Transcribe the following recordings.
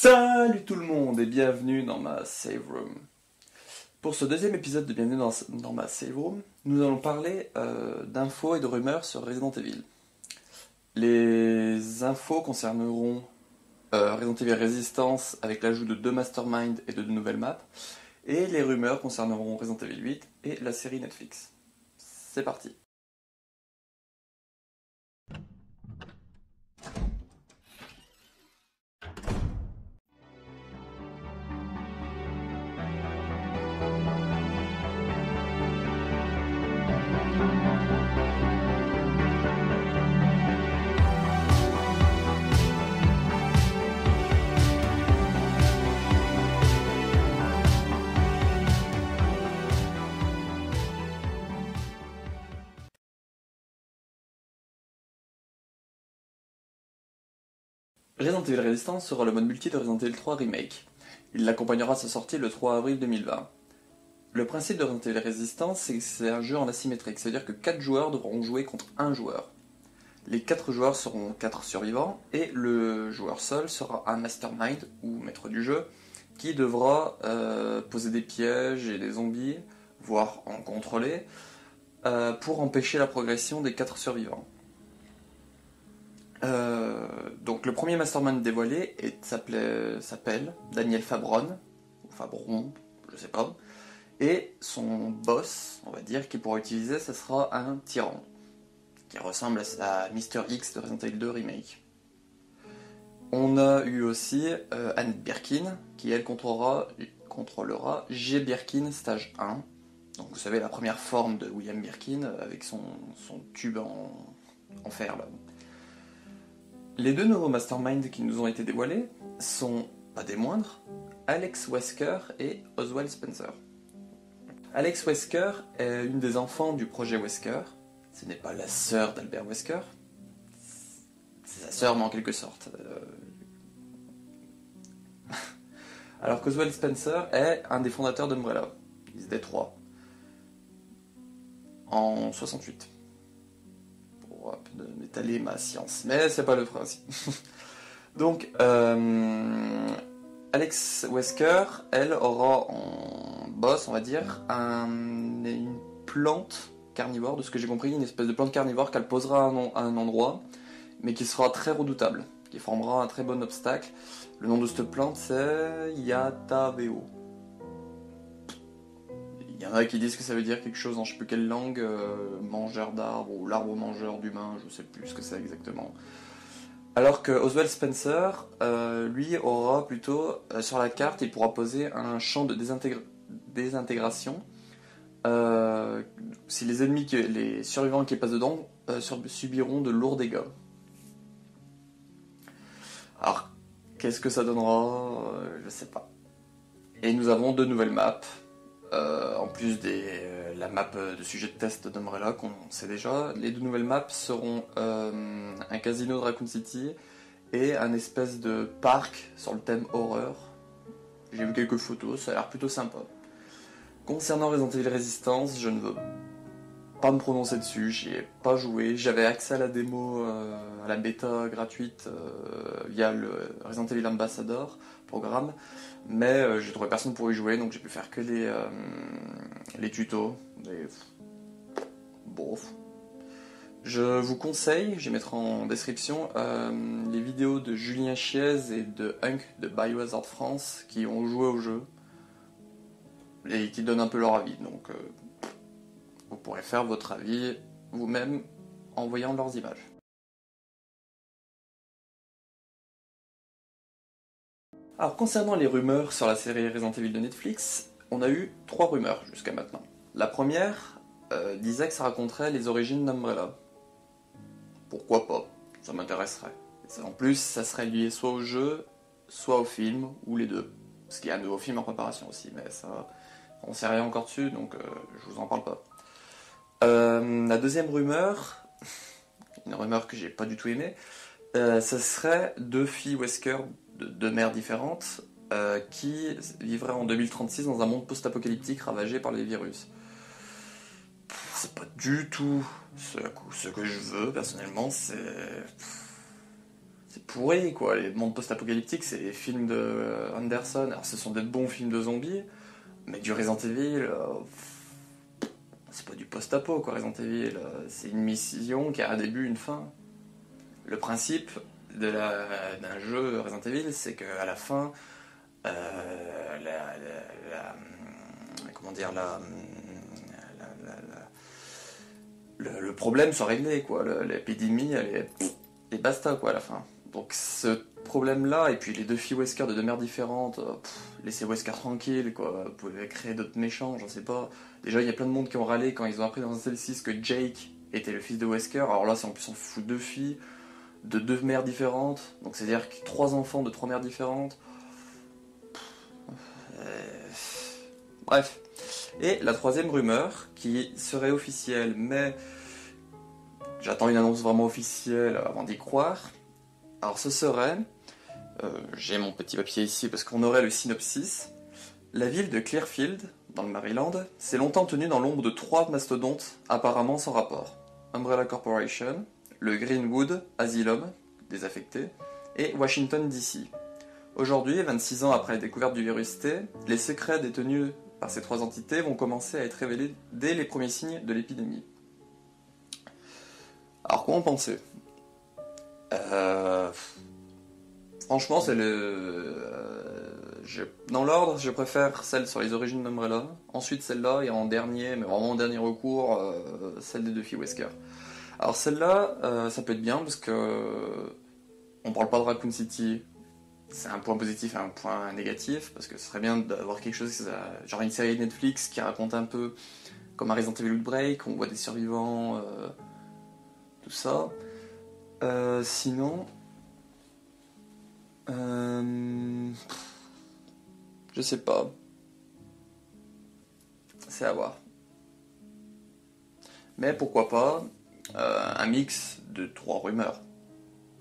Salut tout le monde et bienvenue dans ma save room. Pour ce deuxième épisode de Bienvenue dans ma save room, nous allons parler d'infos et de rumeurs sur Resident Evil. Les infos concerneront Resident Evil Resistance avec l'ajout de 2 masterminds et de 2 nouvelles maps, et les rumeurs concerneront Resident Evil 8 et la série Netflix. C'est parti. Resident Evil Resistance sera le mode multi de Resident Evil 3 Remake. Il l'accompagnera à sa sortie le 3 avril 2020. Le principe de Resident Evil Resistance, c'est que c'est un jeu en asymétrique, c'est-à-dire que 4 joueurs devront jouer contre 1 joueur. Les 4 joueurs seront 4 survivants, et le joueur seul sera un mastermind, ou maître du jeu, qui devra poser des pièges et des zombies, voire en contrôler, pour empêcher la progression des 4 survivants. Donc le premier mastermind dévoilé s'appelle Daniel Fabron, ou Fabron, je sais pas, et son boss, on va dire, qu'il pourra utiliser, ce sera un tyran, qui ressemble à Mr. X de Resident Evil 2 Remake. On a eu aussi Annette Birkin, qui elle contrôlera G. Birkin stage 1, donc vous savez la première forme de William Birkin avec son tube en fer là. Les 2 nouveaux masterminds qui nous ont été dévoilés sont, pas des moindres, Alex Wesker et Oswald Spencer. Alex Wesker est une des enfants du projet Wesker. Ce n'est pas la sœur d'Albert Wesker. C'est sa sœur, mais en quelque sorte. Alors qu'Oswald Spencer est un des fondateurs d'Umbrella. Ils étaient 3. En 68. De m'étaler ma science, mais c'est pas le principe. Donc, Alex Wesker, elle aura en boss, on va dire, une plante carnivore, de ce que j'ai compris, une espèce de plante carnivore qu'elle posera à un endroit, mais qui sera très redoutable, qui formera un très bon obstacle. Le nom de cette plante, c'est Yataveo. Il y en a qui disent que ça veut dire quelque chose en je sais plus quelle langue, mangeur d'arbres ou l'arbre mangeur d'humains, je sais plus ce que c'est exactement. Alors que Oswald Spencer, lui, aura plutôt, sur la carte, il pourra poser un champ de désintégration. Si les ennemis, les survivants qui passent dedans, subiront de lourds dégâts. Alors, qu'est-ce que ça donnera je sais pas. Et nous avons 2 nouvelles maps. En plus de la map de sujet de test d'Umbrella qu'on sait déjà, les 2 nouvelles maps seront un casino de Raccoon City et un espèce de parc sur le thème horreur. J'ai vu quelques photos, ça a l'air plutôt sympa. Concernant Resident Evil Resistance, je ne veux pas me prononcer dessus, j'y ai pas joué. J'avais accès à la démo, à la bêta gratuite via le Resident Evil Ambassador programme, mais j'ai trouvé personne pour y jouer, donc j'ai pu faire que les tutos. Bof. Je vous conseille, je mettrai en description, les vidéos de Julien Chiez et de Hunk de Biohazard France qui ont joué au jeu et qui donnent un peu leur avis, donc vous pourrez faire votre avis vous-même en voyant leurs images. Alors concernant les rumeurs sur la série Resident Evil de Netflix, on a eu 3 rumeurs jusqu'à maintenant. La première disait que ça raconterait les origines d'Umbrella. Pourquoi pas, ça m'intéresserait. En plus, ça serait lié soit au jeu, soit au film, ou les deux. Parce qu'il y a un nouveau film en préparation aussi, mais ça, on sait rien encore dessus, donc je vous en parle pas. La deuxième rumeur, une rumeur que j'ai pas du tout aimée, ça serait 2 filles Wesker de 2 mères différentes qui vivraient en 2036 dans un monde post-apocalyptique ravagé par les virus. C'est pas du tout ce que je veux personnellement, c'est pourri, quoi. Les mondes post-apocalyptiques, c'est les films de Anderson. Alors, ce sont des bons films de zombies, mais du Resident Evil, c'est pas du post-apo, quoi, Resident Evil. C'est une mission qui a un début, une fin. Le principe d'un jeu Resident Evil, c'est qu'à la fin, comment dire, le problème soit réglé, quoi. L'épidémie, elle est, et basta, quoi, à la fin. Donc ce problème-là, et puis les deux filles Wesker de deux mères différentes, laissez Wesker tranquille, quoi. Vous pouvez créer d'autres méchants, j'en sais pas. Déjà, il y a plein de monde qui ont râlé quand ils ont appris dans Resident Evil 6 que Jake était le fils de Wesker. Alors là, c'est en plus on fout deux filles de deux mères différentes. Donc c'est-à-dire que trois enfants de trois mères différentes. Bref. Et la troisième rumeur, qui serait officielle, mais j'attends une annonce vraiment officielle avant d'y croire. Alors ce serait, j'ai mon petit papier ici parce qu'on aurait le synopsis. La ville de Clearfield, dans le Maryland, s'est longtemps tenue dans l'ombre de trois mastodontes apparemment sans rapport. Umbrella Corporation, le Greenwood Asylum, désaffecté, et Washington DC. Aujourd'hui, 26 ans après la découverte du virus T, les secrets détenus par ces trois entités vont commencer à être révélés dès les premiers signes de l'épidémie. Alors, quoi en penser ? Franchement, c'est dans l'ordre, je préfère celle sur les origines d'Umbrella, ensuite celle-là, et en dernier, mais vraiment en dernier recours, celle des deux filles Wesker. Alors celle-là, ça peut être bien, parce que on parle pas de Raccoon City, c'est un point positif et un point négatif, parce que ce serait bien d'avoir quelque chose, genre une série Netflix qui raconte un peu comme un Resident Evil Outbreak, on voit des survivants, tout ça. Sinon... je sais pas. C'est à voir. Mais pourquoi pas un mix de trois rumeurs.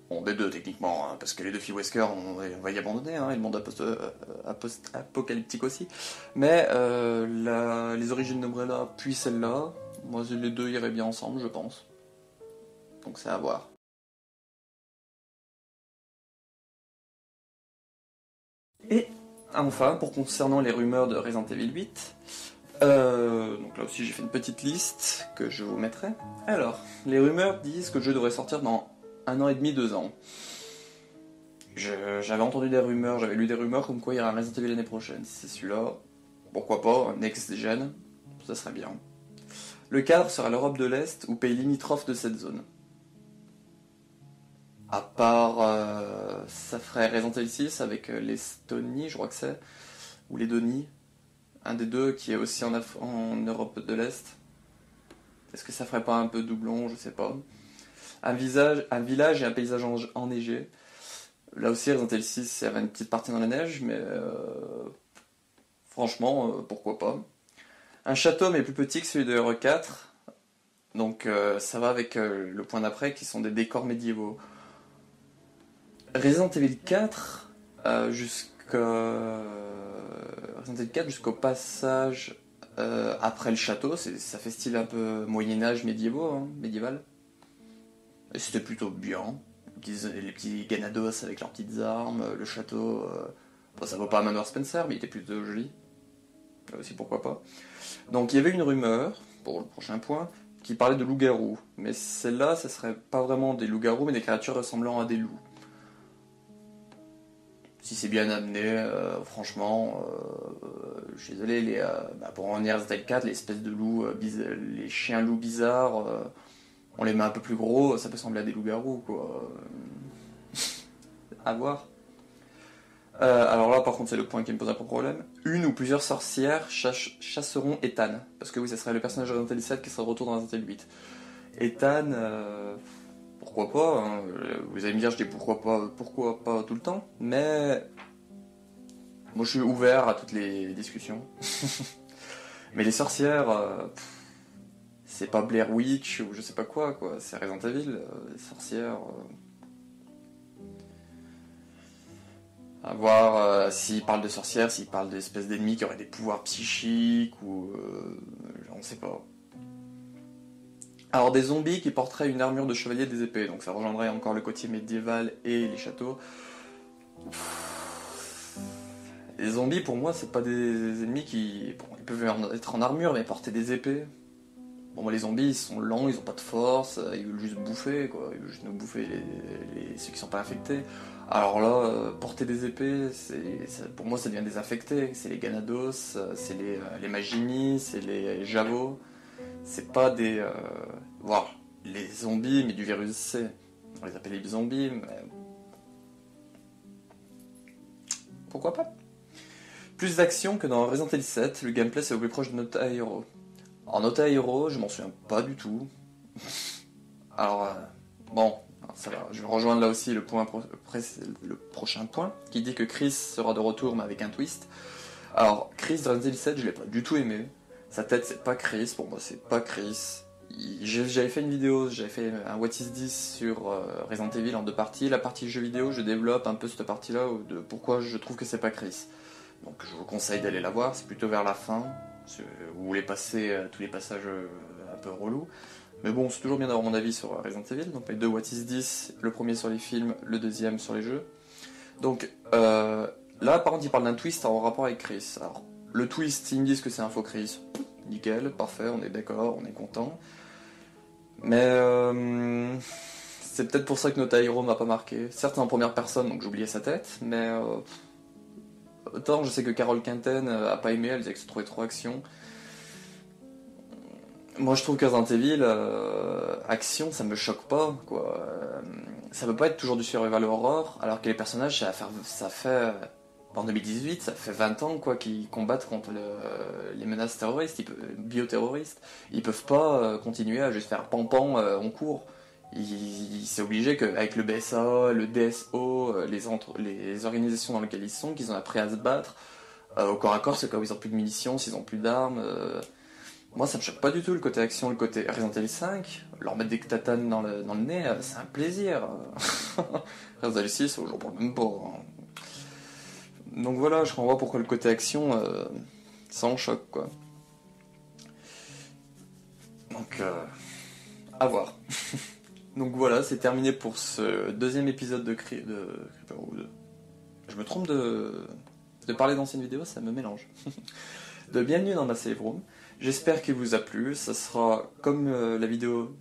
Bon, des deux techniquement, hein, parce que les deux filles Wesker, on va y abandonner, hein, et le monde apocalyptique aussi. Mais les origines d'Umbrella, puis celle-là, moi les deux iraient bien ensemble, je pense. Donc c'est à voir. Et enfin, pour concernant les rumeurs de Resident Evil 8, donc là aussi j'ai fait une petite liste que je vous mettrai. Alors, les rumeurs disent que le jeu devrait sortir dans 1 an et demi, 2 ans. J'avais entendu des rumeurs, j'avais lu des rumeurs comme quoi il y aura un Resident Evil l'année prochaine. Si c'est celui-là, pourquoi pas, un next-gen, ça serait bien. Le cadre sera l'Europe de l'Est ou pays limitrophes de cette zone. À part, ça ferait Resident Evil 6 avec l'Estonie, je crois que c'est, ou l'Edonie, un des deux qui est aussi en Europe de l'Est. Est-ce que ça ferait pas un peu doublon, je sais pas. Un village et un paysage enneigé. Là aussi, Resident Evil 6, il y avait une petite partie dans la neige, mais franchement, pourquoi pas. Un château, mais plus petit que celui de Euro 4. Donc ça va avec le point d'après, qui sont des décors médiévaux. Resident Evil 4, jusqu'au passage après le château, ça fait style un peu Moyen-Âge médiéval. Et c'était plutôt bien. Les petits ganados avec leurs petites armes, le château. Bon, ça vaut pas Manoir Spencer, mais il était plutôt joli. Là aussi, pourquoi pas. Donc il y avait une rumeur, pour le prochain point, qui parlait de loups-garous. Mais celle-là, ça serait pas vraiment des loups-garous, mais des créatures ressemblant à des loups. Si c'est bien amené, franchement, je suis désolé, pour en Resident Evil 4, les espèces de loups, les chiens loups bizarres, on les met un peu plus gros, ça peut sembler à des loups-garous, quoi. À voir. Alors là, par contre, c'est le point qui me pose un peu problème. Une ou plusieurs sorcières chasseront Ethan. Parce que oui, ça serait le personnage de Resident Evil 7 qui serait de retour dans Resident Evil 8. Ethan, pourquoi pas, hein. Vous allez me dire, je dis pourquoi pas tout le temps. Mais moi, je suis ouvert à toutes les discussions. Mais les sorcières, c'est pas Blair Witch ou je sais pas quoi. C'est Resident Evil, les sorcières... À voir s'il parle de sorcières, s'il parle d'espèces d'ennemis qui auraient des pouvoirs psychiques, ou... on sait pas. Alors des zombies qui porteraient une armure de chevalier des épées, donc ça rejoindrait encore le côté médiéval et les châteaux. Les zombies pour moi c'est pas des ennemis qui... Bon, ils peuvent être en armure mais porter des épées. Bon les zombies ils sont lents, ils ont pas de force, ils veulent juste bouffer quoi, ils veulent juste nous bouffer ceux qui sont pas infectés. Alors là, porter des épées, pour moi ça devient des infectés, c'est les Ganados, c'est les Magini, c'est les Javos. C'est pas des... Voilà, les zombies, mais du virus C. On les appelle les zombies, mais... Pourquoi pas? Plus d'action que dans Resident Evil 7, le gameplay c'est au plus proche de Nota Hero. En Nota Hero, je m'en souviens pas du tout. Alors, bon, ça va, je vais rejoindre là aussi le prochain point, qui dit que Chris sera de retour, mais avec un twist. Alors, Chris de Resident Evil 7, je l'ai pas du tout aimé. Sa tête, c'est pas Chris, pour moi, c'est pas Chris. J'avais fait une vidéo, j'avais fait un What is 10 sur Resident Evil en 2 parties. La partie jeu vidéo, je développe un peu cette partie-là de pourquoi je trouve que c'est pas Chris. Donc je vous conseille d'aller la voir, c'est plutôt vers la fin. Vous voulez passer tous les passages un peu relous. Mais bon, c'est toujours bien d'avoir mon avis sur Resident Evil. Donc les deux What is 10, le premier sur les films, le deuxième sur les jeux. Donc là, par contre, il parle d'un twist en rapport avec Chris. Alors, le twist, ils me disent que c'est un faux Chris. Nickel, parfait, on est d'accord, on est content. Mais c'est peut-être pour ça que Nota Hero m'a pas marqué. Certes, c'est en première personne, donc j'oubliais sa tête, mais autant je sais que Carole Quinten a pas aimé, elle disait que c'est trop action. Moi, je trouve que Resident Evil, action, ça me choque pas, quoi. Ça peut pas être toujours du survival horror, alors que les personnages, ça fait en 2018, ça fait 20 ans, quoi, qu'ils combattent contre les menaces terroristes, bioterroristes. Ils peuvent pas continuer à juste faire pan-pan en cours. C'est obligé qu'avec le BSA, le DSO, les organisations dans lesquelles ils sont, qu'ils ont appris à se battre. Au corps à corps, c'est quand ils ont plus de munitions, s'ils ont plus d'armes. Moi, ça me choque pas du tout le côté action, le côté Resident Evil 5. Leur mettre des tatanes dans le nez, c'est un plaisir. Resident Evil 6, j'en parle même pas. Donc voilà, je comprends pas pourquoi le côté action, ça en choque, quoi. Donc, à voir. Donc voilà, c'est terminé pour ce deuxième épisode de Creeper Wood. Je me trompe de parler d'anciennes vidéos, ça me mélange. De bienvenue dans ma save room. J'espère qu'il vous a plu. Ça sera comme la vidéo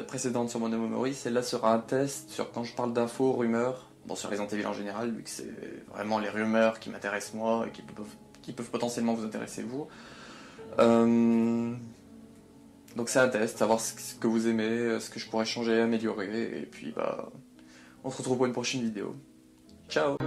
précédente sur mon memory. Celle-là sera un test sur quand je parle d'infos, rumeurs. Bon, sur Resident Evil en général, vu que c'est vraiment les rumeurs qui m'intéressent moi et qui peuvent potentiellement vous intéresser vous. Donc c'est un test, savoir ce que vous aimez, ce que je pourrais changer, améliorer, et puis bah, on se retrouve pour une prochaine vidéo. Ciao!